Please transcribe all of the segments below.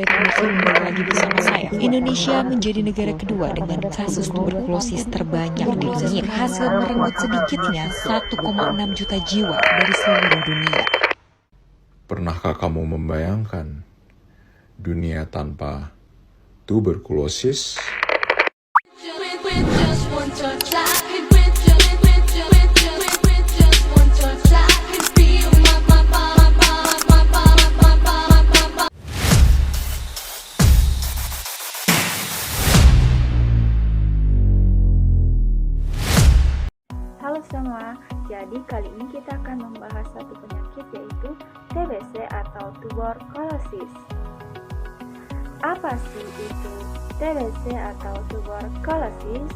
Baik pemirsa, kembali lagi bersama saya. Indonesia menjadi negara kedua dengan kasus tuberkulosis terbanyak di dunia, berhasil merenggut sedikitnya 1,6 juta jiwa dari seluruh dunia. Pernahkah kamu membayangkan dunia tanpa tuberkulosis? Halo semua, jadi kali ini kita akan membahas satu penyakit yaitu TBC atau tuberkulosis. Apa sih itu TBC atau tuberkulosis?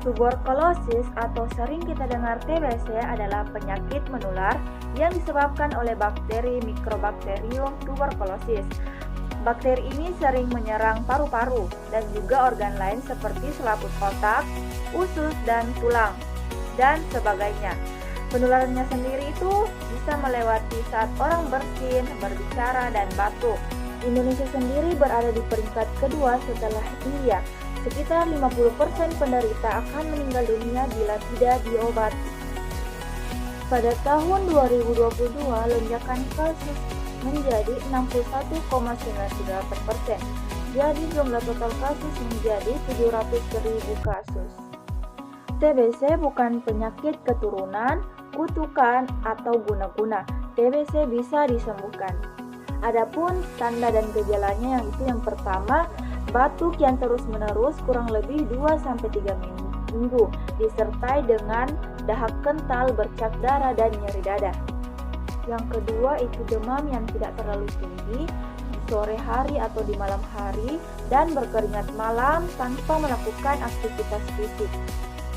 Tuberkulosis atau sering kita dengar TBC adalah penyakit menular yang disebabkan oleh bakteri Mycobacterium tuberculosis. Bakteri ini sering menyerang paru-paru dan juga organ lain seperti selaput otak, usus, dan tulang, dan sebagainya. Penularannya sendiri itu bisa melewati saat orang bersin, berbicara, dan batuk. Indonesia sendiri berada di peringkat kedua setelah India. Sekitar 50% penderita akan meninggal dunia bila tidak diobati. Pada tahun 2022, lonjakan kasus menjadi 61,98%. Jadi jumlah total kasus menjadi 700.000 kasus. TBC bukan penyakit keturunan, kutukan, atau guna-guna. TBC bisa disembuhkan. Adapun tanda dan gejalanya yang pertama, batuk yang terus-menerus kurang lebih 2-3 minggu, disertai dengan dahak kental, bercak darah, dan nyeri dada. Yang kedua itu demam yang tidak terlalu tinggi di sore hari atau di malam hari dan berkeringat malam tanpa melakukan aktivitas fisik.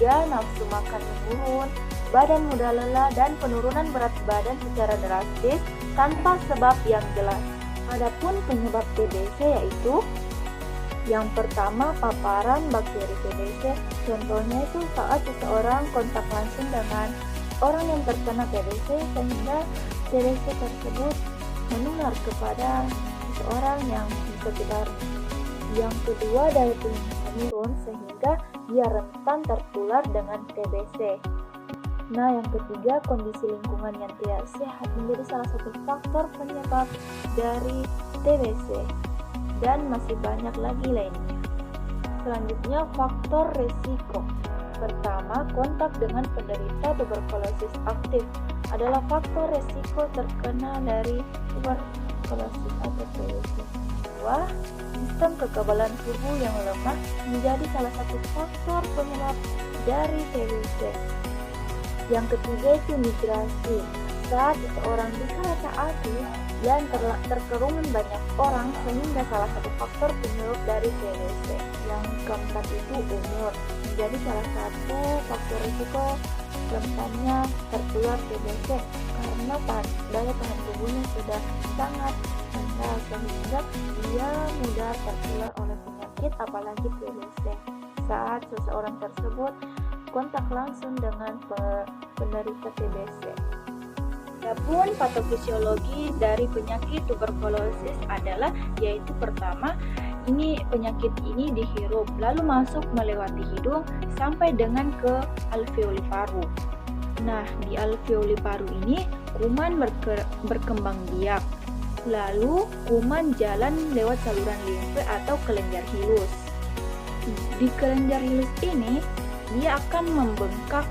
Nafsu makan menurun, badan mudah lelah, dan penurunan berat badan secara drastis tanpa sebab yang jelas. Adapun penyebab TBC yaitu yang pertama, paparan bakteri TBC. Contohnya itu saat seseorang kontak langsung dengan orang yang terkena TBC sehingga TBC tersebut menular kepada seseorang yang di sekitar. Yang kedua, daya tahan menurun sehingga dia rentan tertular dengan TBC. Nah, yang ketiga, kondisi lingkungan yang tidak sehat menjadi salah satu faktor penyebab dari TBC dan masih banyak lagi lainnya. Selanjutnya, faktor risiko. Pertama, kontak dengan penderita tuberkulosis aktif adalah faktor risiko terkena dari tuberkulosis atau TBC. Kedua, sistem kekebalan tubuh yang lemah menjadi salah satu faktor penyebab dari TBC. Yang ketiga itu migrasi. Saat seseorang bisa taati dan terkerumun banyak orang sehingga salah satu faktor penyebab dari TBC. Yang keempat itu umur, menjadi salah satu faktor risiko rentannya tertular TBC karena daya tahan tubuhnya sudah sangat rendah sehingga dia mudah tertular oleh penyakit apalagi TBC saat seseorang tersebut kontak langsung dengan penderita TBC. Adapun patofisiologi dari penyakit tuberkulosis adalah yaitu pertama, penyakit ini dihirup lalu masuk melewati hidung sampai dengan ke alveoli paru. Nah, di alveoli paru ini kuman berkembang biak. Lalu kuman jalan lewat saluran limfe atau kelenjar hilus. Di kelenjar hilus ini dia akan membengkak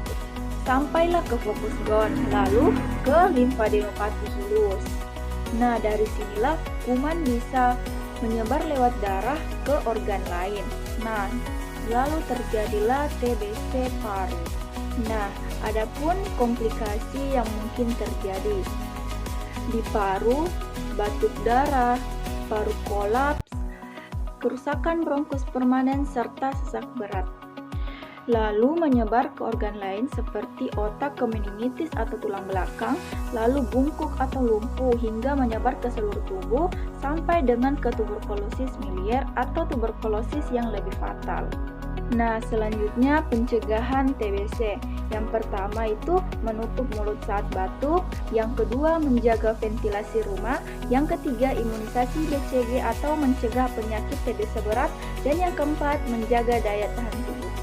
sampailah ke fokus Ghon, lalu ke limfadenopati hilus. Nah, dari sinilah kuman bisa menyebar lewat darah ke organ lain. Nah, lalu terjadilah TBC paru. Nah, adapun komplikasi yang mungkin terjadi di paru, batuk darah, paru kolaps, kerusakan bronkus permanen serta sesak berat. Lalu menyebar ke organ lain seperti otak ke meningitis atau tulang belakang, lalu bungkuk atau lumpuh hingga menyebar ke seluruh tubuh sampai dengan ke tuberkulosis miliar atau tuberkulosis yang lebih fatal. Nah, selanjutnya pencegahan TBC. Yang pertama itu menutup mulut saat batuk, yang kedua menjaga ventilasi rumah, yang ketiga imunisasi BCG atau mencegah penyakit TBC berat, dan yang keempat menjaga daya tahan tubuh.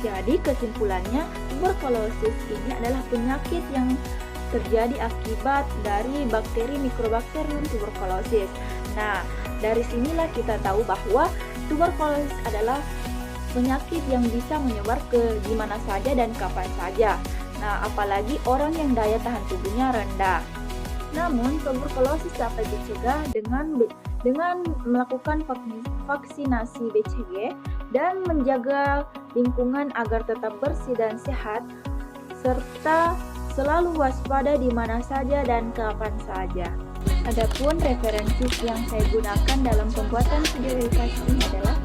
Jadi kesimpulannya, tuberkulosis ini adalah penyakit yang terjadi akibat dari bakteri Mycobacterium tuberculosis. Nah, dari sinilah kita tahu bahwa tuberkulosis adalah penyakit yang bisa menyebar ke dimana saja dan kapan saja. Nah, apalagi orang yang daya tahan tubuhnya rendah. Namun, tuberkulosis dapat dicegah dengan melakukan vaksinasi BCG dan menjaga lingkungan agar tetap bersih dan sehat, serta selalu waspada di mana saja dan kapan saja. Adapun referensi yang saya gunakan dalam pembuatan video edukasi ini adalah